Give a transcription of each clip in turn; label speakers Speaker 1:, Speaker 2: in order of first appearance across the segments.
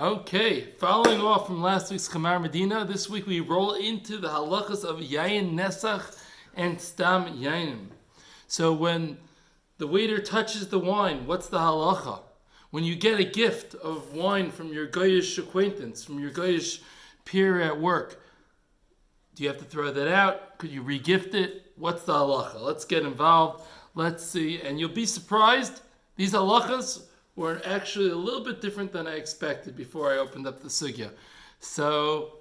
Speaker 1: Okay, following off from last week's Chamar Medina, this week we roll into the halachas of Yayin Nesach and Stam Yaynom. So when the waiter touches the wine, what's the halacha? When you get a gift of wine from your goyish acquaintance, from your goyish peer at work, do you have to throw that out? Could you re-gift it? What's the halacha? Let's get involved. Let's see. And you'll be surprised, these halachas were actually a little bit different than I expected before I opened up the sugya. So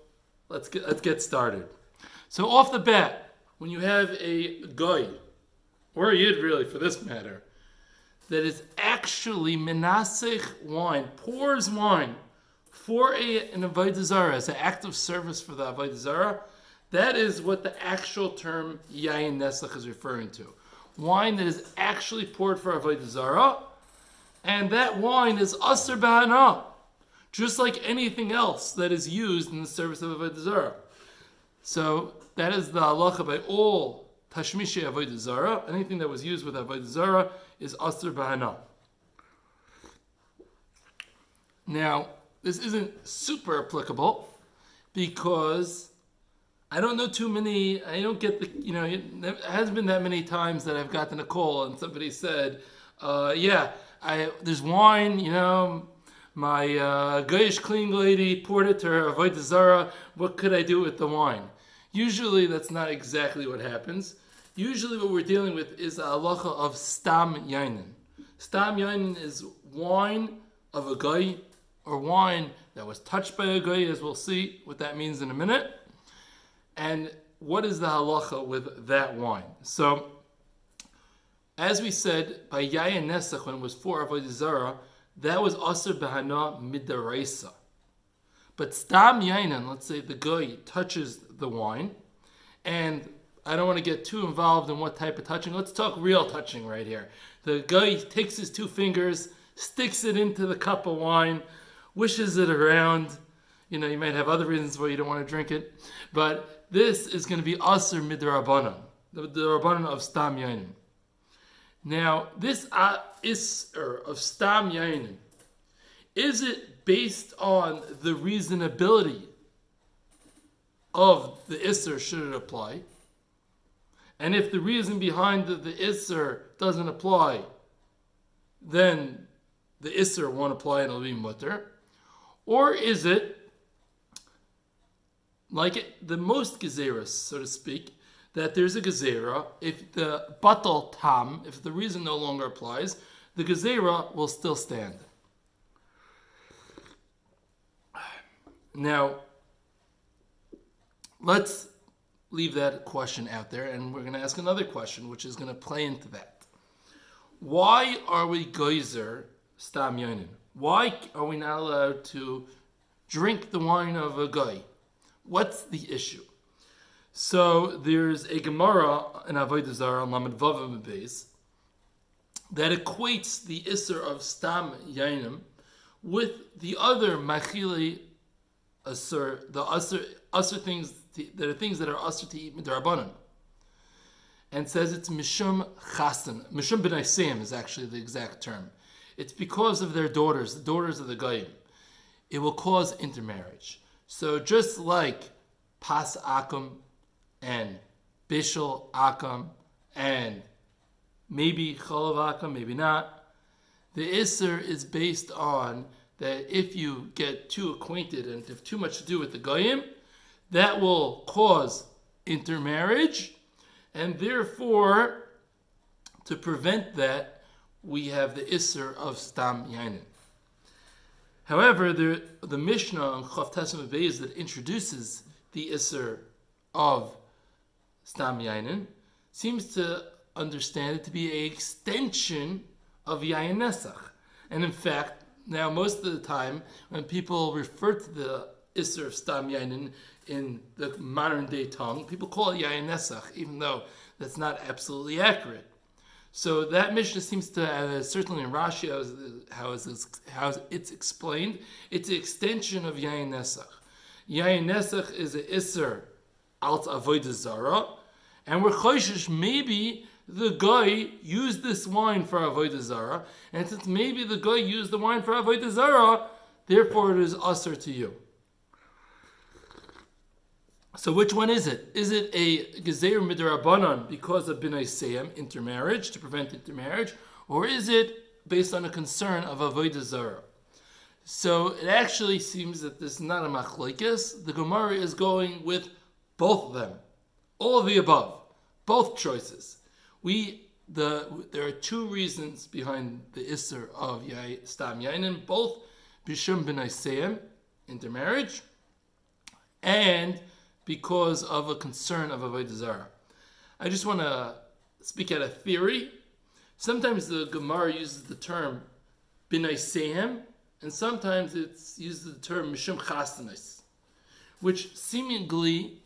Speaker 1: let's get started. So off the bat, when you have a goy, or a yid really for this matter, that is actually menasech wine, pours wine for an avodah zarah, as an act of service for the avodah zarah, that is what the actual term Yayin Nesach is referring to. Wine that is actually poured for avodah zarah, and that wine is aser b'hana, just like anything else that is used in the service of avodah zarah. So that is the halacha by all tashmishi avodah zarah. Anything that was used with avodah zarah is aser b'hana. Now, this isn't super applicable because I don't know too many. I don't get the. It hasn't been that many times that I've gotten a call and somebody said, there's wine, my goyish clean lady poured it to her avodah zarah. What could I do with the wine? Usually that's not exactly what happens. Usually what we're dealing with is a halacha of Stam Yaynom. Stam Yaynom is wine of a goy, or wine that was touched by a goy, as we'll see what that means in a minute. And what is the halacha with that wine? So, as we said, by Yayin Nesach, when it was for avodah zarah, that was aser b'hana midaraisa. But Stam Yaynom, let's say the goy touches the wine, and I don't want to get too involved in what type of touching. Let's talk real touching right here. The goy takes his two fingers, sticks it into the cup of wine, wishes it around. You might have other reasons why you don't want to drink it, but this is going to be aser midrabanan, the rabbanan of Stam Yaynom. Now, this issurim of Stam Yaynom, is it based on the reasonability of the issurim should it apply? And if the reason behind the issurim doesn't apply, then the issurim won't apply and it'll be mutter? Or is it like the most gezeras, so to speak, that there's a gezerah, if the batal tam, if the reason no longer applies, the gezerah will still stand. Now, let's leave that question out there, and we're going to ask another question, which is going to play into that. Why are we geyser Stam Yaynom? Why are we not allowed to drink the wine of a goy? What's the issue? So there's a Gemara in avodah zarah on Lamed Vav Beis that equates the isser of Stam Yaynom with the other machili asur, the asur things that are things that are asur to eat midrabanan, and says it's mishum chasen. Mishum b'naiseim is actually the exact term. It's because of their daughters, the daughters of the goyim. It will cause intermarriage. So just like pas akum and bishul akum and maybe cholav akum, maybe not, the isser is based on that if you get too acquainted and have too much to do with the goyim, that will cause intermarriage, and therefore, to prevent that, we have the isser of Stam Yaynom. However, the Mishnah on Chav Tesem Beis that introduces the isser of Stam Yaynom seems to understand it to be an extension of Yayin Nesach. And in fact, now most of the time, when people refer to the isser of Stam Yaynom in the modern day tongue, people call it Yayin Nesach, even though that's not absolutely accurate. So that Mishnah seems to, certainly in Rashi, how it's explained, it's an extension of Yayin Nesach. Yayin Nesach is an isser alt avodah zarah, and we're choishish maybe the guy used this wine for avodah zarah, and since maybe the guy used the wine for avodah zarah, therefore it is usher to you. So which one is it? Is it a gezeir midrabanan because of binay seyam, intermarriage, to prevent intermarriage, or is it based on a concern of avodah zarah? So it actually seems that this is not a machlokes. The Gemara is going with both of them, all of the above, both choices. There are two reasons behind the isser of Stam Yaynom, both bishum binay seyam, intermarriage, and because of a concern of avodah zarah. I just want to speak out a theory. Sometimes the Gemara uses the term binay seyam, and sometimes it's uses the term mishum chastanis, which seemingly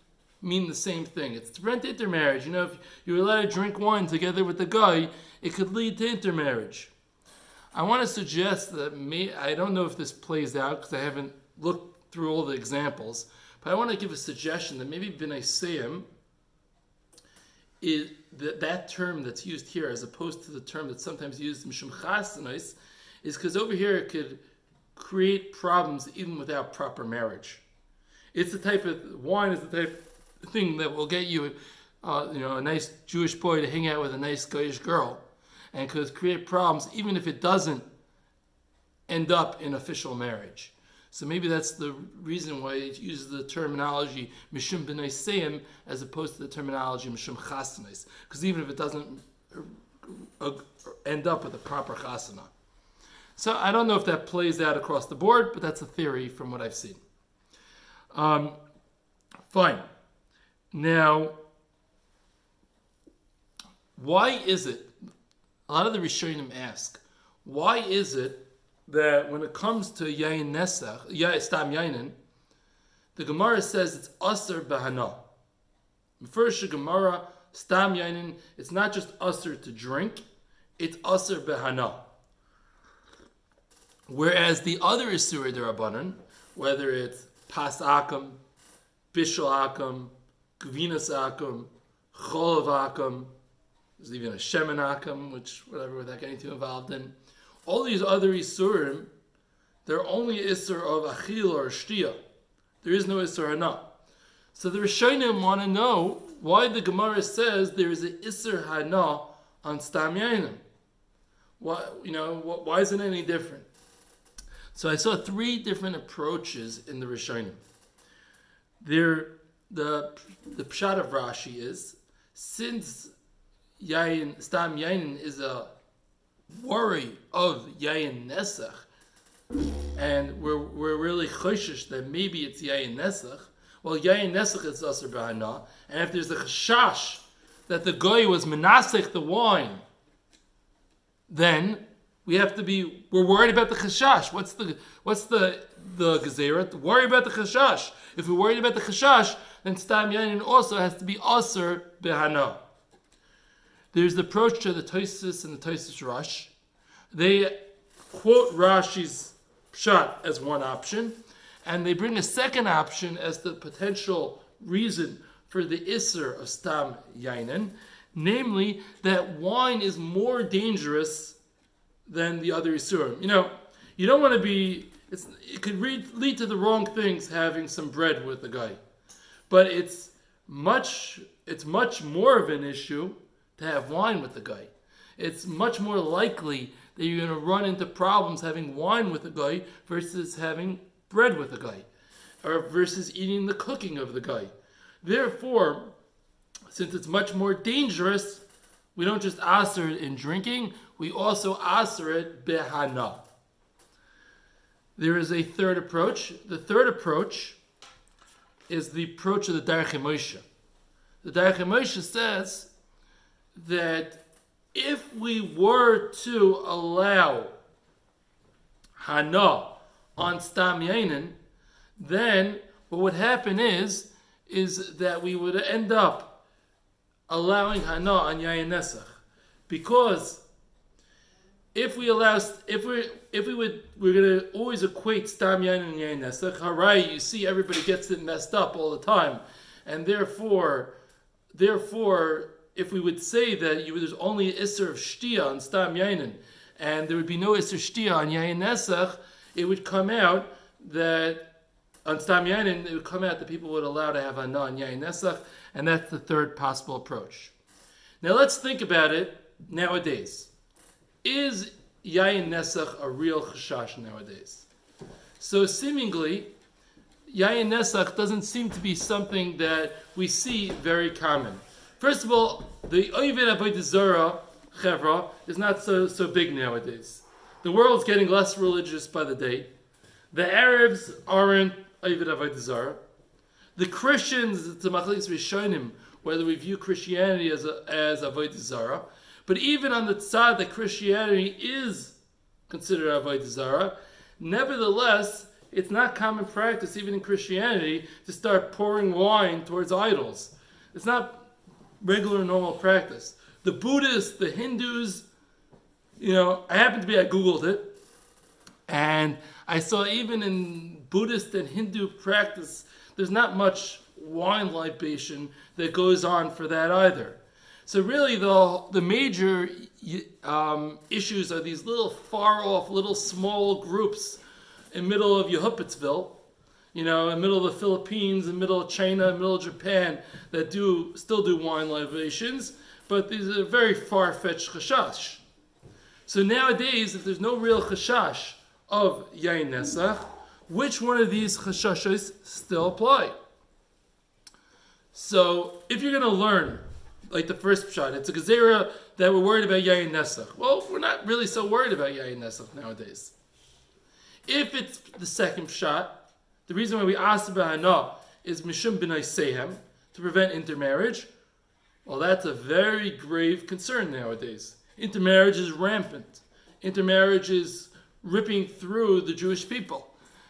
Speaker 1: mean the same thing. It's to prevent intermarriage. If you're allowed to drink wine together with the guy, it could lead to intermarriage. I want to suggest that I don't know if this plays out because I haven't looked through all the examples, but I want to give a suggestion that maybe binay seyam is that term that's used here as opposed to the term that's sometimes used mishum chastanis, is because over here it could create problems even without proper marriage. It's the type of wine is the type of thing that will get you, a nice Jewish boy to hang out with a nice Goyish girl, and could create problems even if it doesn't end up in official marriage. So maybe that's the reason why it uses the terminology mishum binay seyam as opposed to the terminology mishum chastanis, because even if it doesn't end up with a proper chasana. So I don't know if that plays out across the board, but that's a theory from what I've seen. Fine. Now, why is it, a lot of the Rishonim ask, why is it that when it comes to Yayin Nesach, Stam Yaynom, the Gemara says it's Asr Bahana. First, the Gemara, Stam Yaynom, it's not just Asr to drink, it's Asr Bahana. Whereas the other issurim derabanan, whether it's pas akam, bishul akam, gvinas akam, cholav akam, there's even a shemen akam, which whatever without getting too involved in, all these other issurim, they're only isur of achil or shtia. There is no isur hana. So the Rishonim want to know why the Gemara says there is an isur hana on Stam Yaynom. Why isn't it any different? So I saw three different approaches in the Rishonim. The pshat of Rashi is, since Stam Yaynom is a worry of Yayin Nesach, and we're really choshesh that maybe it's Yayin Nesach. Well, Yayin Nesach is Asr B'Hana, and if there's a chashash that the goy was menasech the wine, then we're worried about the chashash. What's the gezerah? Worry about the chashash. If we're worried about the chashash, then Stam Yaynom also has to be Asr B'Hana. There's the approach to the Tosfos and the Tosfos Rush. They quote Rashi's pshat as one option, and they bring a second option as the potential reason for the isser of Stam Yaynom, namely that wine is more dangerous than the other issurim. You don't want to be. It could lead to the wrong things having some bread with the guy, but it's much more of an issue to have wine with the guy. It's much more likely that you're going to run into problems having wine with the guy versus having bread with the guy, or versus eating the cooking of the guy. Therefore, since it's much more dangerous, we don't just aser it in drinking, we also aser it behana. There is a third approach. The third approach is the approach of the Derech Moshe. The Derech Moshe says that if we were to allow Hana on Stam Yaynom, then what would happen is that we would end up allowing Hana on Yayin Nesach, because we're going to always equate Stam Yaynom and Yayin Nesach. Harai, you see, everybody gets it messed up all the time, and therefore, if we would say that there's only an isser of shtia on Stam Yaynom, and there would be no isser shtia on Yayin Nesach, it would come out that on Stam Yaynom, it would come out that people would allow to have Hana and Yayin Nesach, and that's the third possible approach. Now let's think about it nowadays. Is Yayin Nesach a real chashash nowadays? So seemingly, Yayin Nesach doesn't seem to be something that we see very common. First of all, the Oived Avodah Zarah Chevra is not so big nowadays. The world's getting less religious by the day. The Arabs aren't Oived Avodah Zarah. The Christians, it's a machlokes rishonim, whether we view Christianity as Avodah Zarah. But even on the tzad that Christianity is considered Avodah Zarah, nevertheless, it's not common practice, even in Christianity, to start pouring wine towards idols. It's not regular, normal practice. The Buddhists, the Hindus, I Googled it, and I saw even in Buddhist and Hindu practice, there's not much wine libation that goes on for that either. So really, the major issues are these little far-off, little small groups in middle of Yehupitzville, in the middle of the Philippines, in the middle of China, in the middle of Japan, that still do wine libations, but these are very far-fetched chashash. So nowadays, if there's no real chashash of Yayin Nesach, which one of these chashashos still apply? So if you're going to learn, like the first pshat, it's a gezerah that we're worried about Yayin Nesach. Well, we're not really so worried about Yayin Nesach nowadays. If it's the second pshat, the reason why we ask about Hana is Mishum B'nai Sehem, to prevent intermarriage. Well, that's a very grave concern nowadays. Intermarriage is rampant. Intermarriage is ripping through the Jewish people.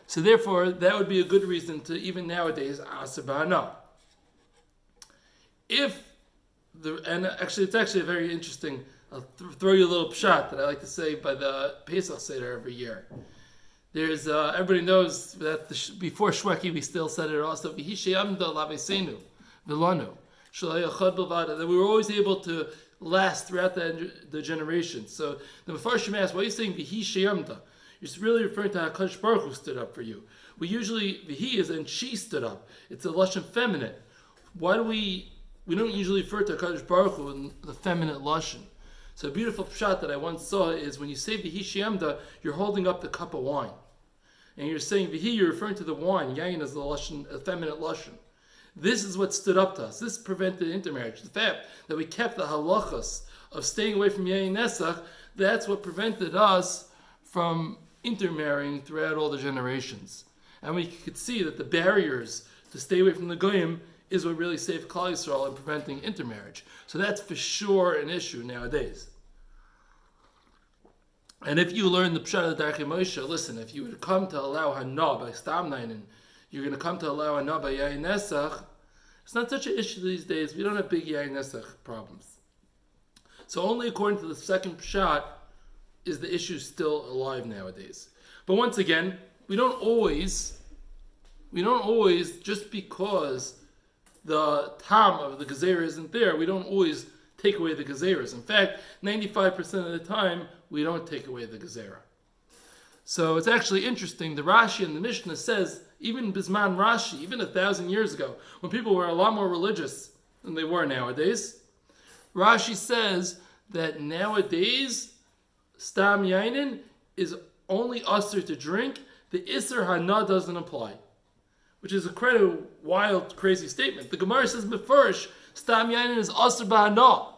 Speaker 1: So therefore, that would be a good reason to even nowadays ask about Hana. It's actually a very interesting, I'll throw you a little pshat that I like to say by the Pesach Seder every year. There's, everybody knows that before Shweki we still said it also, that we were always able to last throughout the generations. So the Mefarshim asked, why are you saying Vihi Sheyamda? You're really referring to HaKadosh Baruch Hu stood up for you. We usually, Vihi is and she stood up. It's a Lashon feminine. Why do we don't usually refer to HaKadosh Baruch Hu in the feminine Lashon? So a beautiful pshat that I once saw is when you say Vihi Sheyamda, you're holding up the cup of wine. And you're saying Vihi, you're referring to the wine. Yayin is the Lashon, a feminine Lashon. This is what stood up to us. This prevented intermarriage. The fact that we kept the halachas of staying away from Yayin Nesach, that's what prevented us from intermarrying throughout all the generations. And we could see that the barriers to stay away from the goyim is what really saved Klal Yisrael in preventing intermarriage. So that's for sure an issue nowadays. And if you learn the Pshat of the Darkei Moshe, listen, if you would come to allow Hana by Stam Yaynom, you're going to come to allow Hana by Yayin Nesach, it's not such an issue these days. We don't have big Yayin Nesach problems. So only according to the second Pshat is the issue still alive nowadays. But once again, we don't always, just because the tam of the gezerah isn't there, we don't always take away the gezerahs. In fact, 95% of the time, we don't take away the gezerah. So it's actually interesting. The Rashi and the Mishnah says, even Bisman Rashi, even 1,000 years ago, when people were a lot more religious than they were nowadays, Rashi says that nowadays, Stam Yaynom is only usher to drink. The Isser Hana doesn't apply, which is a quite a wild, crazy statement. The Gemara says, Mefurish, Stam Yaynom is usher b'Hana.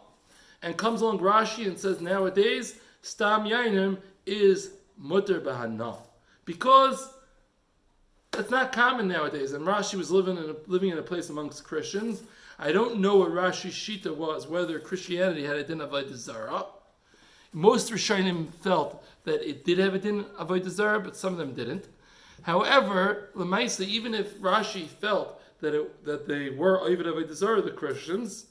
Speaker 1: And comes along Rashi and says, nowadays, Stam Yaynom is mutter b'Hana. Because that's not common nowadays. And Rashi was living in a place amongst Christians. I don't know what Rashi's shita was, whether Christianity had a din of avodah zarah. Most Rishonim felt that it did have a din of avodah zarah, but some of them didn't. However, Lemaisa, even if Rashi felt that they were avodah zarah, the Christians,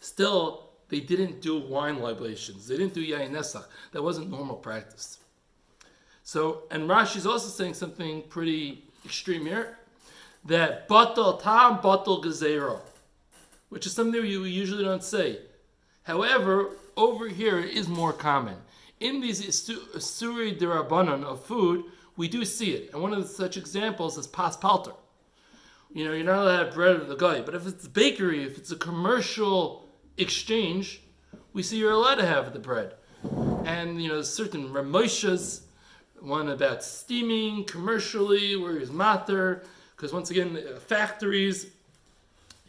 Speaker 1: still they didn't do wine libations. They didn't do Yayin Nesach. That wasn't normal practice. So, and Rashi's also saying something pretty extreme here, that batal tam batal gezerah, which is something we usually don't say. However, over here it is more common. in these isuri derabanan of food, we do see it. And one of such examples is pas palter. You're not allowed to have bread of the guy. But if it's a bakery, if it's a commercial exchange, we see you're allowed to have the bread. And, certain Ramoshas, one about steaming commercially, where he's matter, because once again, factories,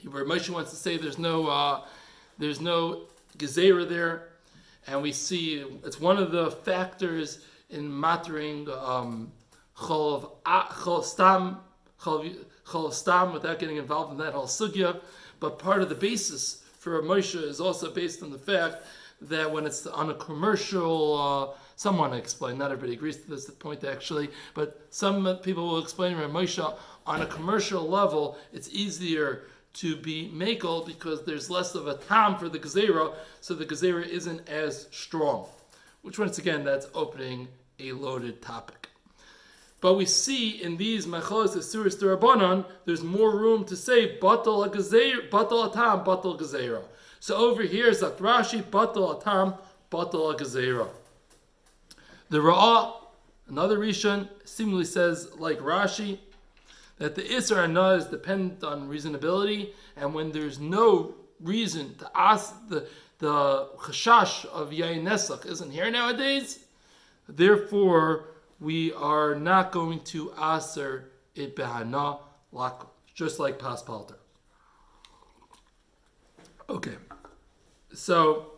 Speaker 1: where Moshe wants to say there's no gezerah there, and we see it's one of the factors in mattering chol stam without getting involved in that whole sugya. But part of the basis for Moshe is also based on the fact that when it's on a commercial, someone explain, not everybody agrees to this point actually, but some people will explain Moshe on a commercial level, it's easier to be makel because there's less of a tam for the gezerah, so the gezerah isn't as strong. Which once again, that's opening a loaded topic. But we see in these machalos isuris derabanan, there's more room to say batal gezerah, batal atam, batal gezerah. So over here, Zakt Rashi, batal atam, batal gezerah. The Ra'ah, another Rishon, seemingly says like Rashi, that the Isser Hana is dependent on reasonability, and when there's no reason to ask the chashash of Yayin Nesach isn't here nowadays, therefore we are not going to aser it behana, just like pas palter. Okay, so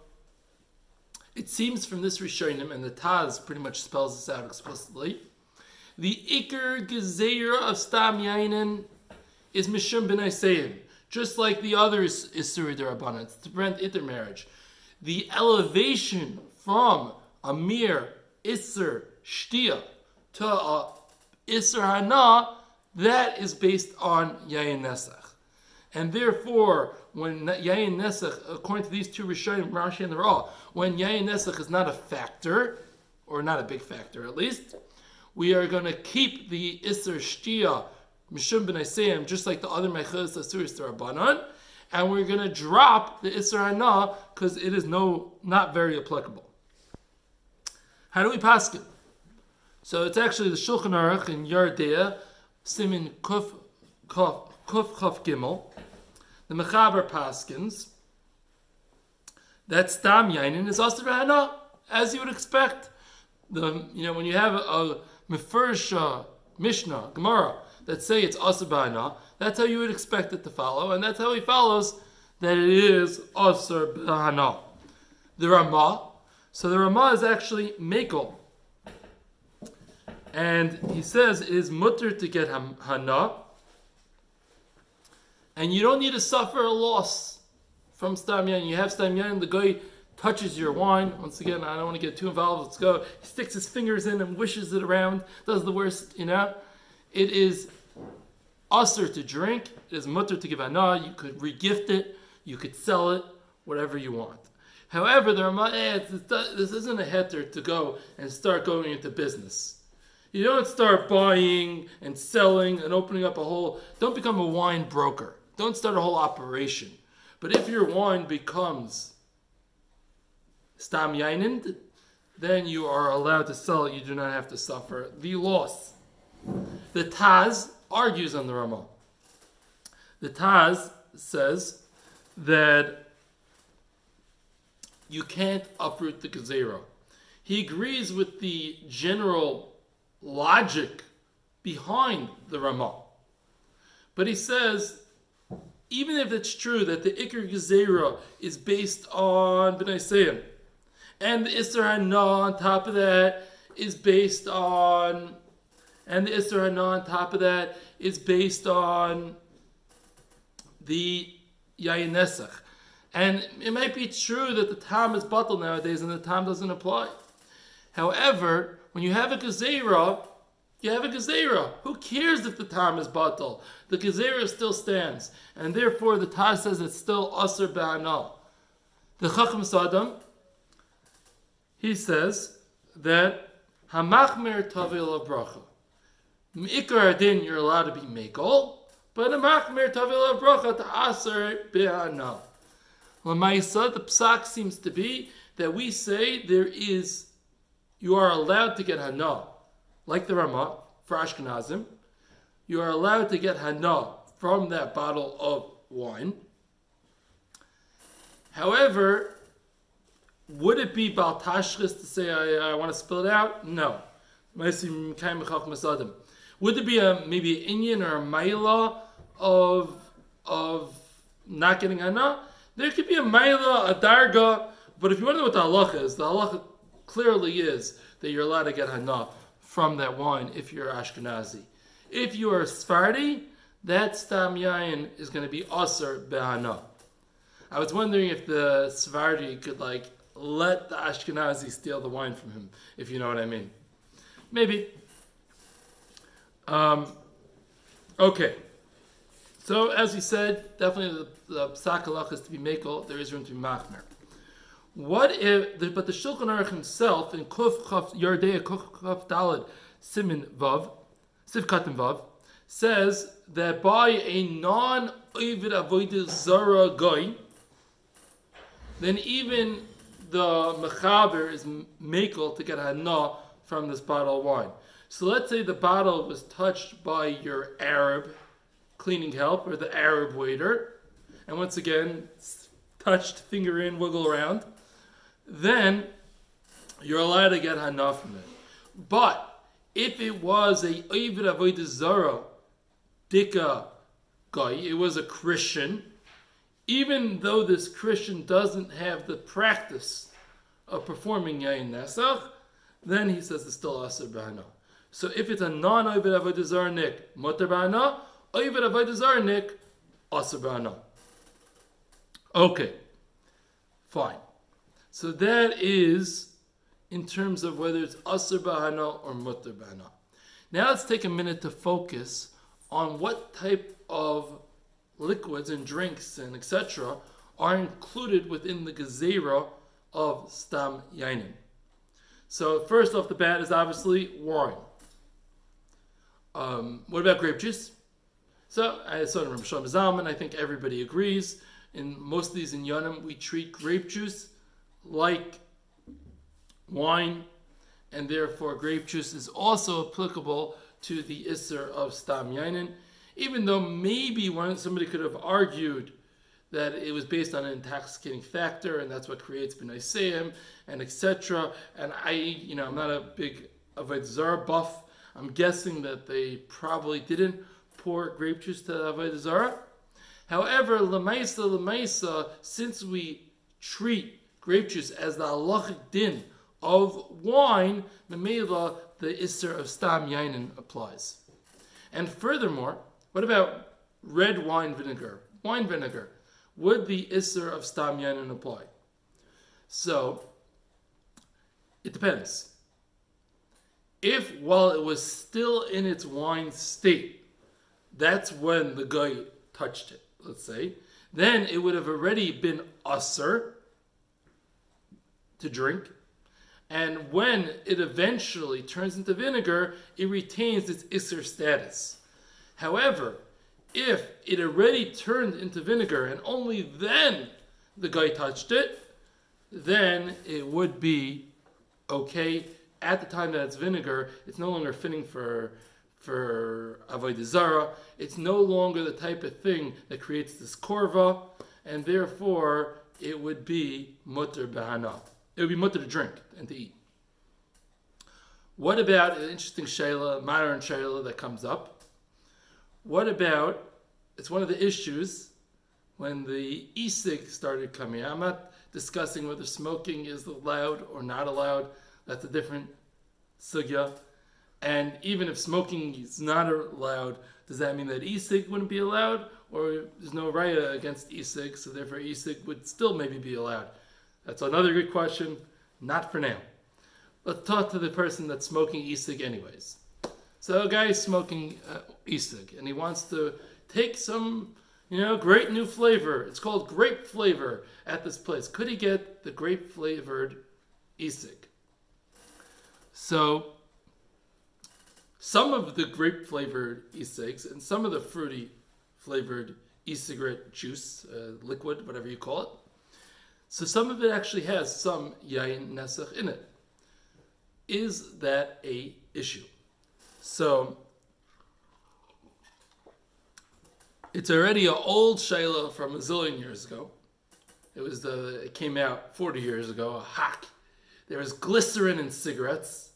Speaker 1: it seems from this Rishonim, and the Taz pretty much spells this out explicitly, the Iker Gezerah of Stam Yaynom is Mishum B'nai Seim, just like the other Isuri Derabanan, it's to prevent intermarriage. The elevation from a mere Isser Shtia to a Isser Hana, that is based on Yayin Nesach. And therefore, when Yayin Nesach, according to these two Rishonim, Rashi and the Ra'ah, when Yayin Nesach is not a factor, or not a big factor at least, we are going to keep the Isser Shtia Mishum B'nai Seim, just like the other Mechaz Asuris Derabanan, and we're going to drop the Isser Hana because it is not very applicable. How do we paskin? So it's actually the Shulchan Aruch in Yardea, Simin Kuf Chaf Gimel, the Mechaber paskins, that Stam Yaynom is Asr B'Hana, as you would expect. When you have a Mefurish Mishnah, Gemara, that say it's Asr B'Hana, that's how you would expect it to follow, and that's how he follows that it is Asr B'Hana. The Ramah, so the Ramah is actually Mekel, and he says it is mutter to get Hana, and you don't need to suffer a loss from Stam Yaynom. You have Stam Yaynom, the guy touches your wine. Once again, I don't want to get too involved. Let's go. He sticks his fingers in and wishes it around. Does the worst, It is usher to drink. It is mutter to give hana. You could regift it. You could sell it. Whatever you want. However, the Ramah adds, this isn't a heter to go and start going into business. You don't start buying and selling and opening up don't become a wine broker. Don't start a whole operation. But if your wine becomes Stam Yaynom, then you are allowed to sell it. You do not have to suffer the loss. The Taz argues on the Ramah. The Taz says that you can't uproot the gezerah. He agrees with the general logic behind the Ramah. But he says, even if it's true that the Iker Gezerah is based on B'nai Seim, and the Isser Hana on top of that is based on, the Yayin Nesach. And it might be true that the tam is batal nowadays and the tam doesn't apply. However, when you have a gezerah, you have a gezerah. Who cares if the tam is batal? The gezerah still stands. And therefore the Taz says it's still asr ba'ana. The Chacham Sadam, he says that hamachmer tavil bracha. M'ikar adin, you're allowed to be mekel, but hamachmer tavil bracha to asr ba'ana. L'maisa, the psak seems to be that we say there is you are allowed to get hana, like the Ramah, for Ashkenazim. You are allowed to get hana from that bottle of wine. However, would it be bal tashchis to say I want to spill it out? No. Would it be maybe an Inyan or a Maila of not getting hana? There could be a Maila, a Darga, but if you want to know what the halacha is, the halacha clearly is that you're allowed to get hana from that wine if you're Ashkenazi. If you are Sephardi, that Stam Yayin is going to be Aser Behana. I was wondering if the Sephardi could let the Ashkenazi steal the wine from him, if you know what I mean. Maybe. Okay. So as we said, definitely the Psak Halach is to be Mekel, there is room to be Machmer. What if, but the Shulchan Aruch himself in Kuf Chaf Yardei Kuf Daled Simin Vav, Sivkatim Vav, says that by a non-Ovid Avodah Zara guy, then even the Mechaber is Mekel to get Hana from this bottle of wine. So let's say the bottle was touched by your Arab cleaning help or the Arab waiter, and once again, touched, finger in, wiggle around, then you're allowed to get Hana from it. But if it was a Ovid Avodah Zara Dika guy, it was a Christian, even though this Christian doesn't have the practice of performing Yayin Nesach, then he says it's still Aser B'Hana. So if it's a non-Ovid Avodah Zara Nik, Mutter B'Hana, Ovid Avodah Zara Nik, Aser B'Hana. Okay, fine. So that is in terms of whether it's Aser B'Hana or Mutter B'Hana. Now let's take a minute to focus on what type of liquids and drinks and etc. are included within the Gezerah of Stam Yaynom. So first off the bat is obviously wine. What about grape juice? So I saw it in Shalom Zalman, I think everybody agrees. In most of these in Yanim, we treat grape juice like wine, and therefore grape juice is also applicable to the Isser of Stam Yaynom, even though maybe somebody could have argued that it was based on an intoxicating factor, and that's what creates B'nai Seim, and etc. And I'm not a big Avodah Zarah buff. I'm guessing that they probably didn't pour grape juice to Avodah Zarah. However, Lamaisa, since we treat grape juice as the halachic din of wine, Memela, the Isser of Stam Yaynom applies. And furthermore, what about red wine vinegar? Wine vinegar. Would the Isser of Stam Yaynom apply? So, it depends. If while it was still in its wine state, that's when the guy touched it, let's say, then it would have already been Asr to drink. And when it eventually turns into vinegar, it retains its Isser status. However, if it already turned into vinegar and only then the guy touched it, then it would be okay. At the time that it's vinegar, it's no longer fitting for Avodah Zarah. It's no longer the type of thing that creates this korva, and therefore it would be mutter b'hana. It would be mutter to drink and to eat. What about an interesting shayla, modern shayla that comes up? What about, it's one of the issues when the e-cig started coming out. I'm not discussing whether smoking is allowed or not allowed. That's a different sugya. And even if smoking is not allowed, does that mean that e-cig wouldn't be allowed? Or there's no raya against e-cig, so therefore e-cig would still maybe be allowed? That's another good question. Not for now. Let's talk to the person that's smoking e-cig anyways. So a guy is smoking e-cig, and he wants to take some, great new flavor. It's called grape flavor at this place. Could he get the grape flavored e-cig? So some of the grape flavored e-cigs and some of the fruity flavored e-cigarette juice, liquid, whatever you call it. So some of it actually has some Yayin Nesach in it. is that a issue? So it's already an old shayla from a zillion years ago. It came out 40 years ago, a hack. There is glycerin in cigarettes.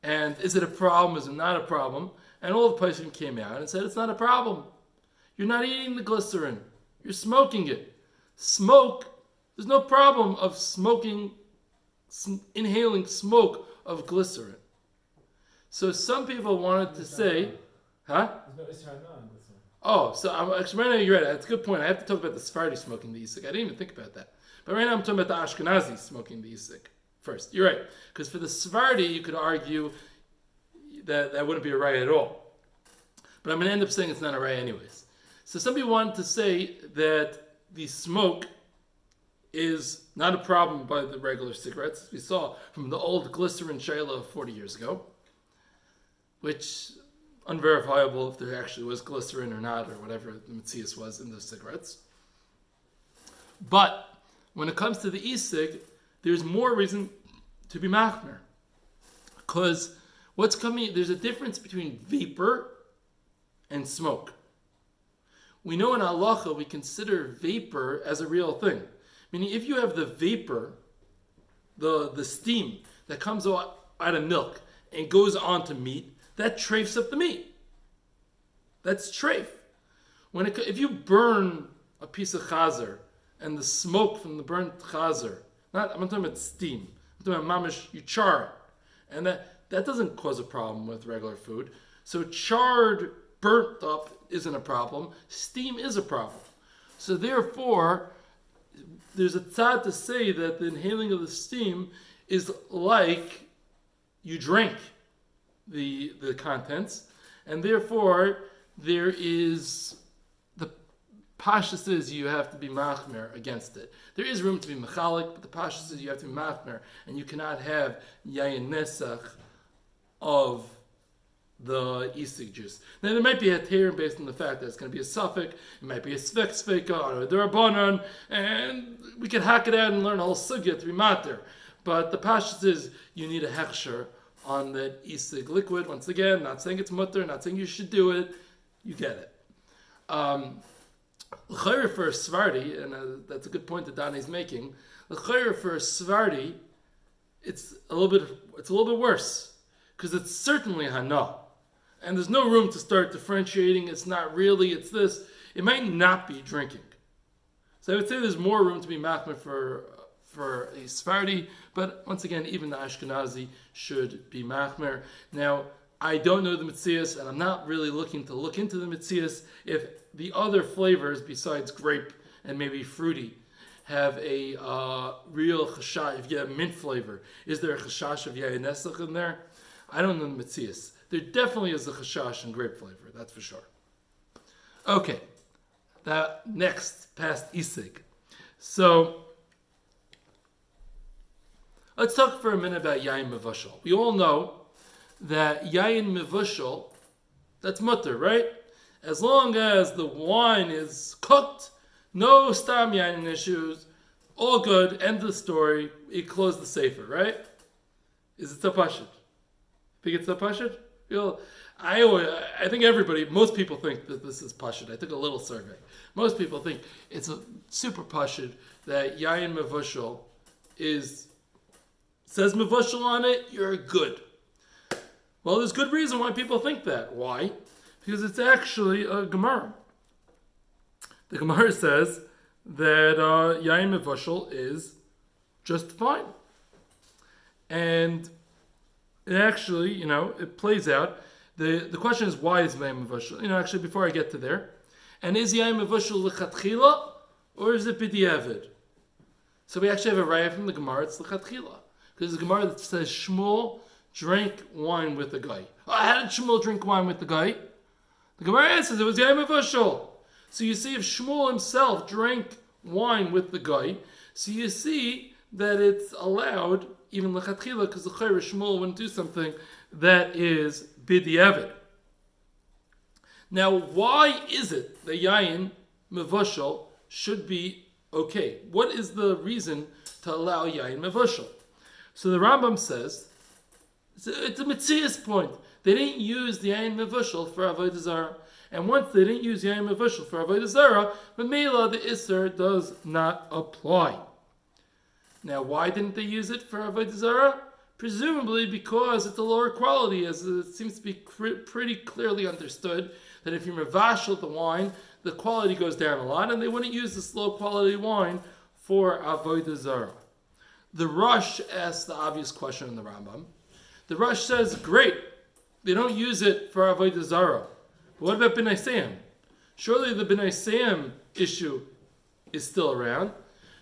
Speaker 1: And is it a problem? Is it not a problem? And all the person came out and said it's not a problem. You're not eating the glycerin. You're smoking it. Smoke, there's no problem of inhaling smoke of glycerin. So some people wanted to say, huh? Oh, so I'm actually right now. You're right. That's a good point. I have to talk about the Sephardi smoking the isik. I didn't even think about that. But right now I'm talking about the Ashkenazi smoking the isik first. You're right, because for the Sephardi you could argue that wouldn't be a right at all. But I'm going to end up saying it's not a right anyways. So some people wanted to say that the smoke is not a problem by the regular cigarettes, as we saw from the old glycerin shayla of 40 years ago, which unverifiable if there actually was glycerin or not, or whatever the Metzias was in those cigarettes. But when it comes to the isik, there's more reason to be machmer. Because there's a difference between vapor and smoke. We know in halacha we consider vapor as a real thing. Meaning if you have the vapor, the steam that comes out of milk and goes onto meat, that treifs up the meat. That's treif. If you burn a piece of chazer and the smoke from the burnt chazer, I'm not talking about steam, I'm talking about mamish, you char it. And that doesn't cause a problem with regular food. So charred, burnt up isn't a problem. Steam is a problem. So therefore, there's a tzad to say that the inhaling of the steam is like you drank the contents, and therefore there is the pashtus is you have to be machmer against it. There is room to be mechalik, but the pashtus is you have to be machmer, and you cannot have Yayin Nesach of the isik juice. Now there might be a heter based on the fact that it's going to be a suffix, it might be a svek sveka or a durabanan, and we can hack it out and learn a whole sugya to be mater. But the pashtus is you need a hechsher on that isik liquid. Once again, not saying it's mutter, not saying you should do it. You get it. L'chayr for a Svardi, and that's a good point that Danny's making. L'chayr for a Svardi, it's a little bit worse because it's certainly hana, and there's no room to start differentiating. It's not really. It's this. It might not be drinking. So I would say there's more room to be machmer for a Sephardi, but once again, even the Ashkenazi should be machmer. Now, I don't know the Metzias, and I'm not really looking to look into the Metzias if the other flavors besides grape and maybe fruity have a real chashash. If you have mint flavor, is there a chashash of Yayin Nesach in there? I don't know the Metzias. There definitely is a chashash in grape flavor, that's for sure. Okay, that next, past isik. So, let's talk for a minute about Yayin Mevushal. We all know that Yayin Mevushal, that's mutter, right? As long as the wine is cooked, no Stam Yaynom issues, all good, end of the story, we close the sefer, right? Is it tapashit? Think it's tapashit? I think most people think that this is pashit. I took a little survey. Most people think it's a super pashit that Yayin Mevushal says Mevushal on it, you're good. Well, there's good reason why people think that. Why? Because it's actually a Gemara. The Gemara says that Yayin Mevushal is just fine. And it actually, it plays out. The question is, why is Yayin Mevushal? Actually, before I get to there, and is Yayin Mevushal l'chatchila, or is it b'diavad? So we actually have a raya from the Gemara, it's l'chatchila. Because the Gemara that says Shmuel drank wine with the guy. How did Shmuel drink wine with the guy? The Gemara answers it was Yayin Mevushal. So you see if Shmuel himself drank wine with the guy, so you see that it's allowed, even l'chatchila, because the Chayr Shmuel wouldn't do something that is b'diavad. Now, why is it that Yayin Mevushal should be okay? What is the reason to allow Yayin Mevushal? So the Rambam says It's a Metzias point. They didn't use the Yayin Mevushal for Avodah Zarah. And once they didn't use Yayin Mevushal for Avodah Zarah, Mamela, the Isser does not apply. Now, why didn't they use it for Avodah Zarah? Presumably because it's a lower quality, as it seems to be pretty clearly understood that if you're Mevashal the wine, the quality goes down a lot, and they wouldn't use this low quality wine for Avodah Zarah. The Rosh asks the obvious question in the Rambam. The Rosh says, great, they don't use it for Avodah Zarah. But what about B'nai Seim? Surely the B'nai Seim issue is still around.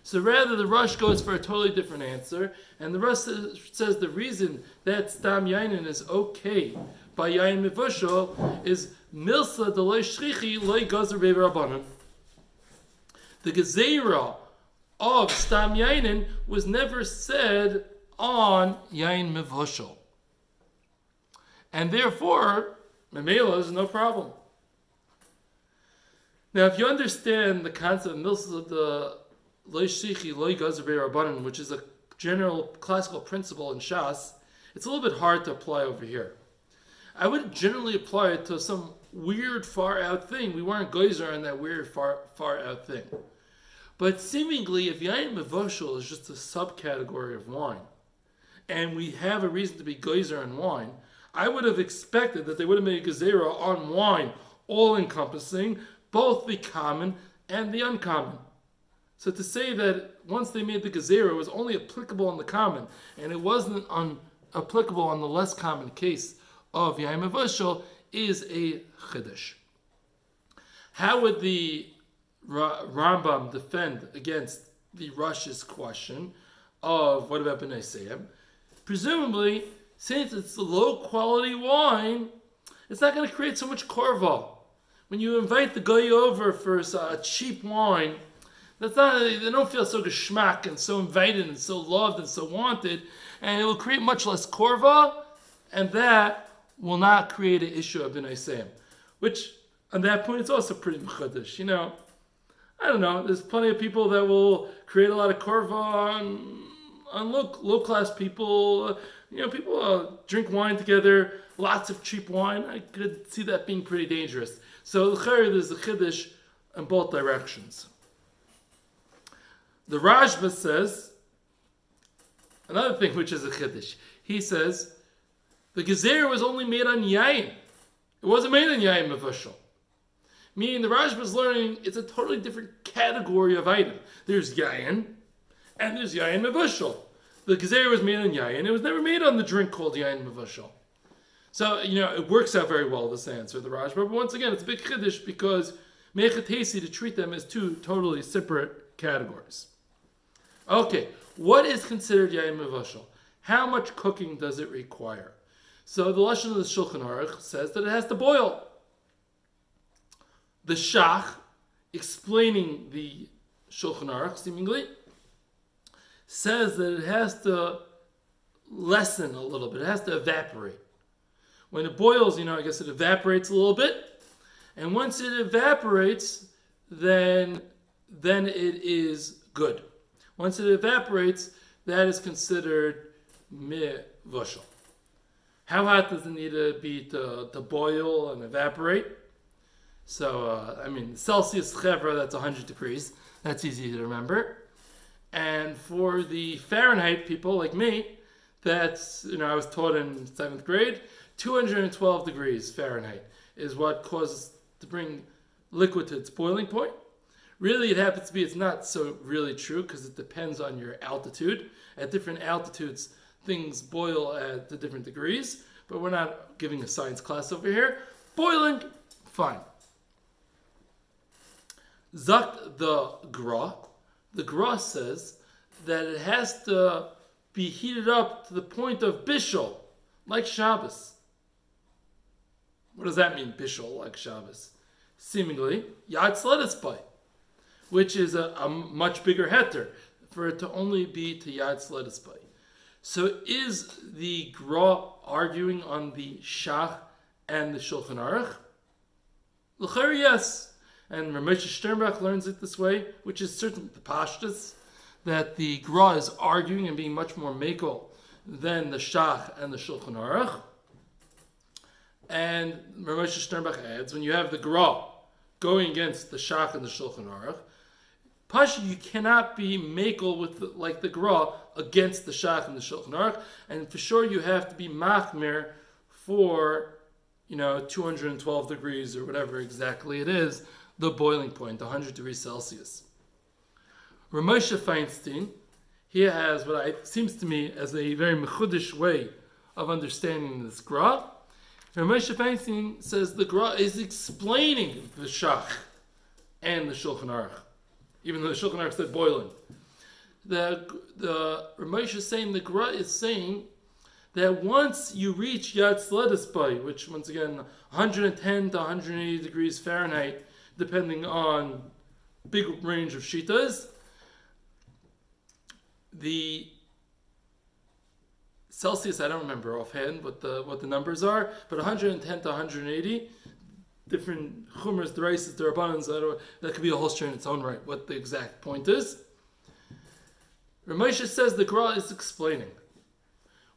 Speaker 1: So rather, the Rosh goes for a totally different answer, and the Rosh says the reason that Stam Yaynon is okay by Yayin Mevushal is Milsa Delay Shrichi Loi Gazer Rabbanon. The Gezerah of Stam Yaynon was never said on Yayin Mevushal. And therefore, Memela is no problem. Now, if you understand the concept of Milsa the Loi Shrichi Loi Gazer Rabbanon, which is a general classical principle in Shas, it's a little bit hard to apply over here. I would generally apply it to some weird far out thing. We weren't geyser on that weird far out thing. But seemingly, if Yayin Mevushal is just a subcategory of wine, and we have a reason to be geyser on wine, I would have expected that they would have made a gezerah on wine, all encompassing both the common and the uncommon. So to say that once they made the gezerah, it was only applicable on the common, and it wasn't applicable on the less common case of Yayin Mevushal is a chiddush. How would the Rambam defend against the Rosh's question of what about B'nai Seim? Presumably, since it's the low quality wine, it's not going to create so much korva. When you invite the guy over for a cheap wine, they don't feel so geschmack and so invited and so loved and so wanted, and it will create much less korva, and that will not create an issue of B'nai Seim, which on that point it's also pretty mechudesh. I don't know. There's plenty of people that will create a lot of korva on low class people. People drink wine together, lots of cheap wine. I could see that being pretty dangerous. So there's a chiddush in both directions. The Rashba says another thing which is a chiddush. He says the gezerah was only made on yayin. It wasn't made on Yayin Mevushal. Meaning the Rashba is learning it's a totally different category of item. There's yayin and there's Yayin Mevushal. The gezerah was made on yayin. It was never made on the drink called Yayin Mevushal. So, it works out very well, this answer, the Rashba. But once again, it's a big chiddush because mechatesi to treat them as two totally separate categories. Okay, what is considered Yayin Mevushal? How much cooking does it require? So the Lashon of the Shulchan Aruch says that it has to boil. The Shach, explaining the Shulchan Aruch, seemingly, says that it has to lessen a little bit. It has to evaporate. When it boils, I guess it evaporates a little bit. And once it evaporates, then it is good. Once it evaporates, that is considered mevushal. How hot does it need to be to boil and evaporate? So, Celsius chevra, that's 100 degrees. That's easy to remember. And for the Fahrenheit people like me, that's, I was taught in 7th grade, 212 degrees Fahrenheit is what causes to bring liquid to its boiling point. Really, it happens to be, it's not so really true because it depends on your altitude. At different altitudes, things boil at the different degrees, but we're not giving a science class over here. Boiling, fine. Zakt the Gra says that it has to be heated up to the point of bishul, like Shabbos. What does that mean, bishul, like Shabbos? Seemingly, Yad Sledespai, which is a much bigger heter, for it to only be to Yad Sledespai. So is the Gra arguing on the Shach and the Shulchan Aruch? L'cher, yes. And Ramesh Sternbach learns it this way, which is certainly the pashtus, that the Gra is arguing and being much more makel than the Shach and the Shulchan Aruch. And Rav Moshe Sternbach adds, when you have the Gra going against the Shach and the Shulchan Aruch, Pasha, you cannot be makel with like the Gra against the Shach and the Shulchan Aruch, and for sure you have to be machmir for 212 degrees or whatever exactly it is, the boiling point, 100 degrees Celsius. Rav Moshe Feinstein, he has what seems to me as a very mechudish way of understanding this Gra. Rav Moshe Feinstein says the Gra is explaining the Shach and the Shulchan Aruch, even though the Shulchan Aruch said boiling. The Rav Moshe is saying the Gra is saying that once you reach Yad Sledespai, which once again 110 to 180 degrees Fahrenheit, depending on big range of shitas, the Celsius, I don't remember offhand what the numbers are, but 110 to 180, different chumras, deraises, derabbanans, that could be a whole story in its own right, what the exact point is. Rav Moshe says the Gra is explaining.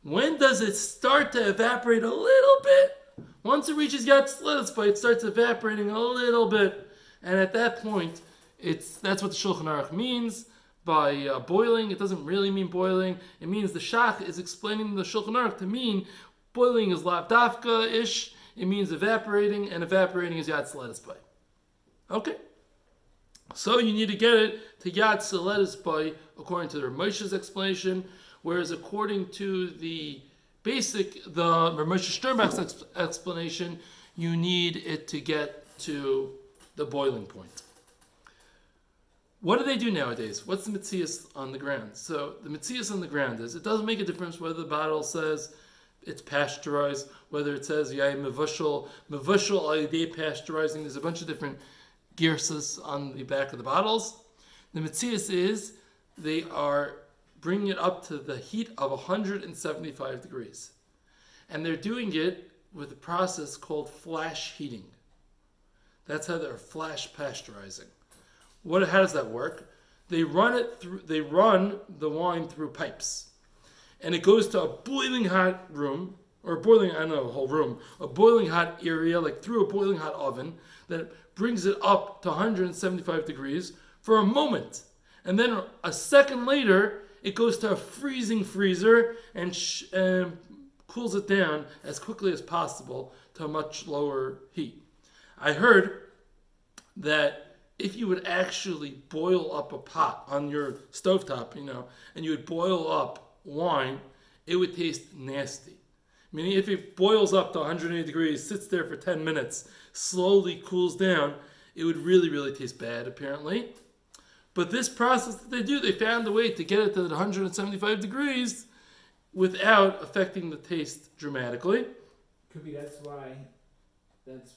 Speaker 1: When does it start to evaporate a little bit? Once it reaches Yad Sledespai, it starts evaporating a little bit, and at that point, that's what the Shulchan Aruch means by boiling. It doesn't really mean boiling. It means the Shach is explaining the Shulchan Aruch to mean boiling is lav dafka-ish. It means evaporating, and evaporating is Yad Sledespai. Okay. So you need to get it to Yad Sledespai according to the Rav Moshe's explanation, whereas according to the Rav Moshe Sternbach's explanation, you need it to get to the boiling point. What do they do nowadays? What's the mitzias on the ground? So the mitzias on the ground is, it doesn't make a difference whether the bottle says it's pasteurized, whether it says Yayin Mevushal al yedei pasteurizing. There's a bunch of different girsas on the back of the bottles. The mitzias is they are bringing it up to the heat of 175 degrees. And they're doing it with a process called flash heating. That's how they're flash pasteurizing. How does that work? They run the wine through pipes. And it goes to a boiling hot room, or a boiling hot area, like through a boiling hot oven, that brings it up to 175 degrees for a moment. And then a second later, it goes to a freezing freezer and cools it down as quickly as possible to a much lower heat. I heard that if you would actually boil up a pot on your stovetop, and you would boil up wine, it would taste nasty. Meaning if it boils up to 180 degrees, sits there for 10 minutes, slowly cools down, it would really, really taste bad, apparently. But this process that they do, they found a way to get it to 175 degrees without affecting the taste dramatically.
Speaker 2: Could be that's why it's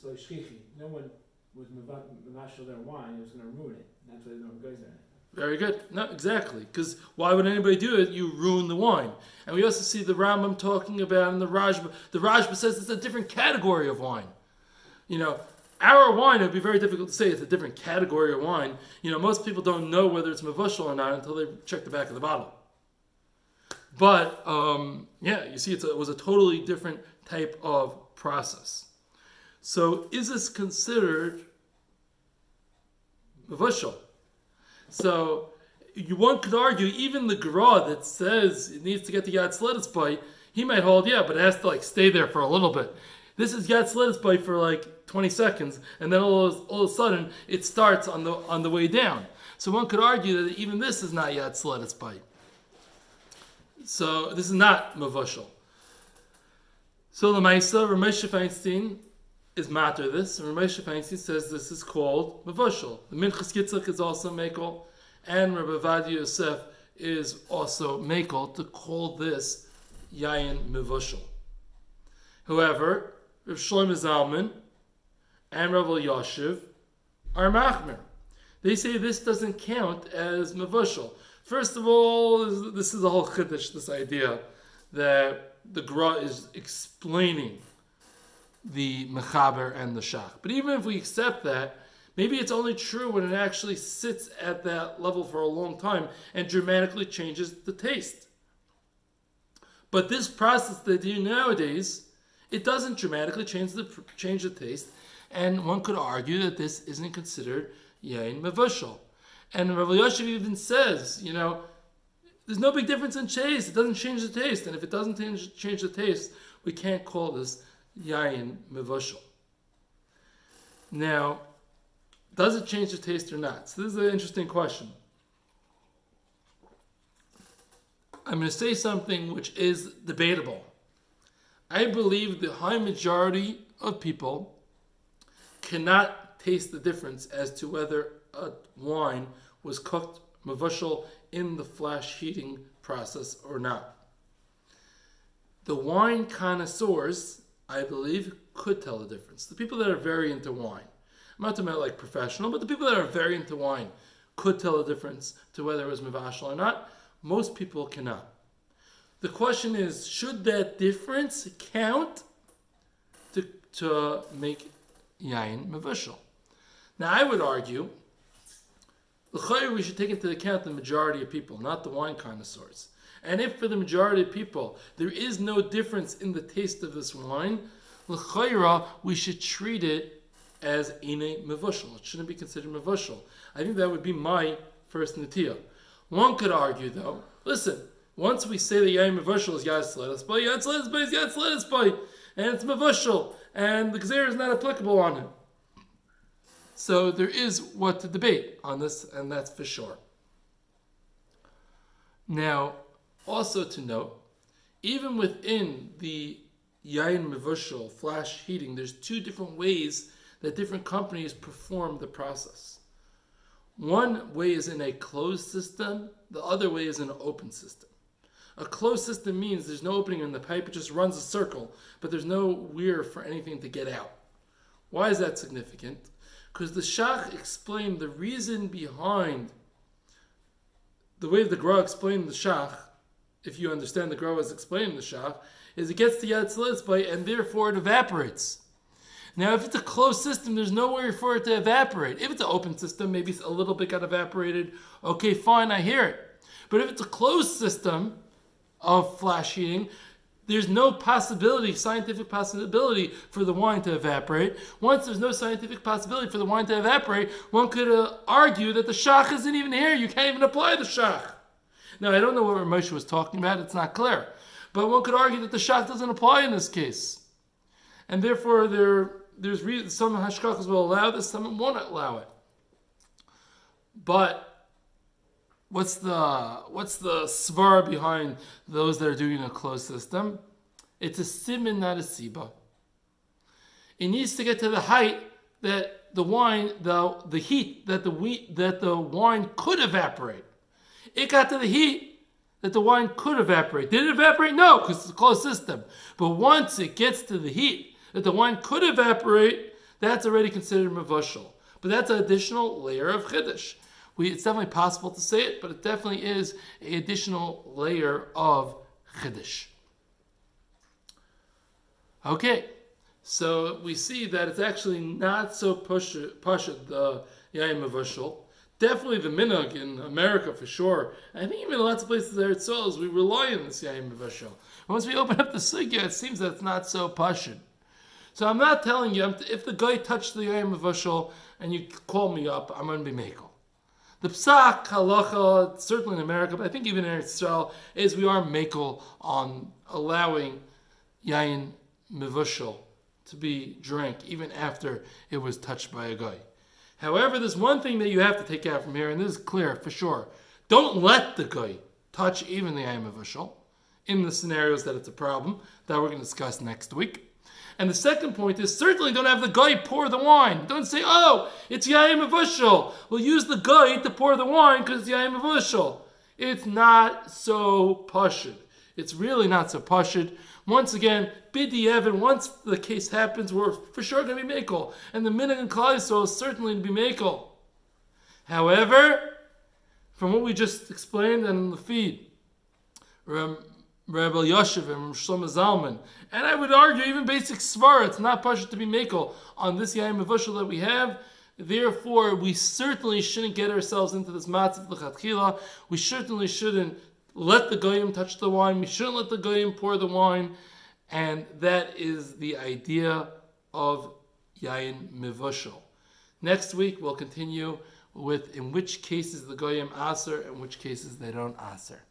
Speaker 2: so shchichi. No one was mevashel their wine, it was going to ruin it. That's why they don't go there.
Speaker 1: Very good. No, exactly. Because why would anybody do it? You ruin the wine. And we also see the Rambam talking about in the Rajba. The Rajba says it's a different category of wine. Our wine, it would be very difficult to say it's a different category of wine. Most people don't know whether it's mevushal or not until they check the back of the bottle. But, you see it was a totally different type of process. So, is this considered mevushal? So, one could argue, even the Gra that says it needs to get to Yad Sledespai, he might hold, but it has to stay there for a little bit. This is Yad Sledespai for 20 seconds, and then all of a sudden it starts on the way down. So one could argue that even this is not Yad Sledespai. So this is not mevushal. So the Maisa, Rav Moshe Feinstein is matter this, and Rav Moshe Feinstein says this is called mevushal. The Minchas Yitzchak is also mekel, and Rabbi Ovadia Yosef is also mekel to call this Yayin Mevushal. However, Rav Shlomo Zalman and Rav Elyashiv are machmer. They say this doesn't count as mevushal. First of all, this is a whole chiddush, this idea that the Gra is explaining the mechaber and the shach. But even if we accept that, maybe it's only true when it actually sits at that level for a long time and dramatically changes the taste. But this process they do nowadays, it doesn't dramatically change the taste, and one could argue that this isn't considered Yayin Mevushal. And Rav Yosef even says, there's no big difference in taste. It doesn't change the taste, and if it doesn't change the taste, we can't call this Yayin Mevushal. Now, does it change the taste or not? So this is an interesting question. I'm going to say something which is debatable. I believe the high majority of people cannot taste the difference as to whether a wine was cooked mevushal in the flash heating process or not. The wine connoisseurs, I believe, could tell the difference. The people that are very into wine, I'm not talking about like professional, but the people that are very into wine could tell the difference to whether it was mevashal or not. Most people cannot. The question is, should that difference count to make yayin mevushal? Now, I would argue, we should take into account the majority of people, not the wine connoisseurs. And if for the majority of people there is no difference in the taste of this wine, we should treat it as ine mevushal. It shouldn't be considered mevushal. I think that would be my first natiyah. One could argue, though, listen, once we say that Yayin Mevushal is Yatz Lettuce Boy, Yatz Lettuce Boy is Yatz Lettuce Boy, and it's Mevushal, and the Gzeir is not applicable on him. So there is what to debate on this, and that's for sure. Now, also to note, even within the Yayin Mevushal flash heating, there's two different ways that different companies perform the process. One way is in a closed system, the other way is in an open system. A closed system means there's no opening in the pipe, it just runs a circle, but there's no weir for anything to get out. Why is that significant? Because the Shach explained the reason behind the way the Gra explained the Shach, if you understand the Gra was explaining the Shach, is it gets to Yatz Lettuce Boy and therefore it evaporates. Now, if it's a closed system, there's nowhere for it to evaporate. If it's an open system, maybe a little bit got evaporated. Okay, fine, I hear it. But if it's a closed system of flash heating, there's no possibility, scientific possibility for the wine to evaporate. Once there's no scientific possibility for the wine to evaporate, one could argue that the shach isn't even here. You can't even apply the shach. Now, I don't know what Moshe was talking about. It's not clear. But one could argue that the shach doesn't apply in this case. And therefore, there's reasons some hashkachas will allow this, some won't allow it. But what's the svar behind those that are doing a closed system? It's a siman, not a siba. It needs to get to the height that the wine, the heat that the wine could evaporate. It got to the heat that the wine could evaporate. Did it evaporate? No, because it's a closed system. But once it gets to the heat that the wine could evaporate, that's already considered mevushal. But that's an additional layer of chiddush. It's definitely possible to say it, but it definitely is an additional layer of chiddush. Okay, so we see that it's actually not so pashut, the Yayin Mevushal. Definitely the minhag in America for sure. I think even in lots of places there it's so, we rely on this Yayin Mevushal. Once we open up the sugya, it seems that it's not so pashut. So I'm not telling you, if the guy touched the Yayin Mevushal and you call me up, I'm going to be mekel. The psak halacha, certainly in America, but I think even in Israel, is we are mekel on allowing Yayin Mevushal to be drank even after it was touched by a guy. However, there's one thing that you have to take out from here, and this is clear for sure. Don't let the guy touch even the Yayin Mevushal in the scenarios that it's a problem that we're going to discuss next week. And the second point is certainly don't have the guy pour the wine. Don't say, oh, it's Yayin Mevushal. We'll use the guy to pour the wine because it's Yayin Mevushal. It's not so pashut. It's really not so pashut. Once again, bidi Evan, once the case happens, we're for sure going to be mekel. And the minhag and Klal Yisrael is certainly to be mekel. However, from what we just explained and in the feed, Rabbi Yoshev and Shlomo Zalman, and I would argue even basic svara, it's not pashut to be mekel on this Yayin Mevushal that we have. Therefore, we certainly shouldn't get ourselves into this matzah l'chatchila. We certainly shouldn't let the goyim touch the wine. We shouldn't let the goyim pour the wine. And that is the idea of Yayin Mevushal. Next week, we'll continue with in which cases the goyim aser and which cases they don't aser.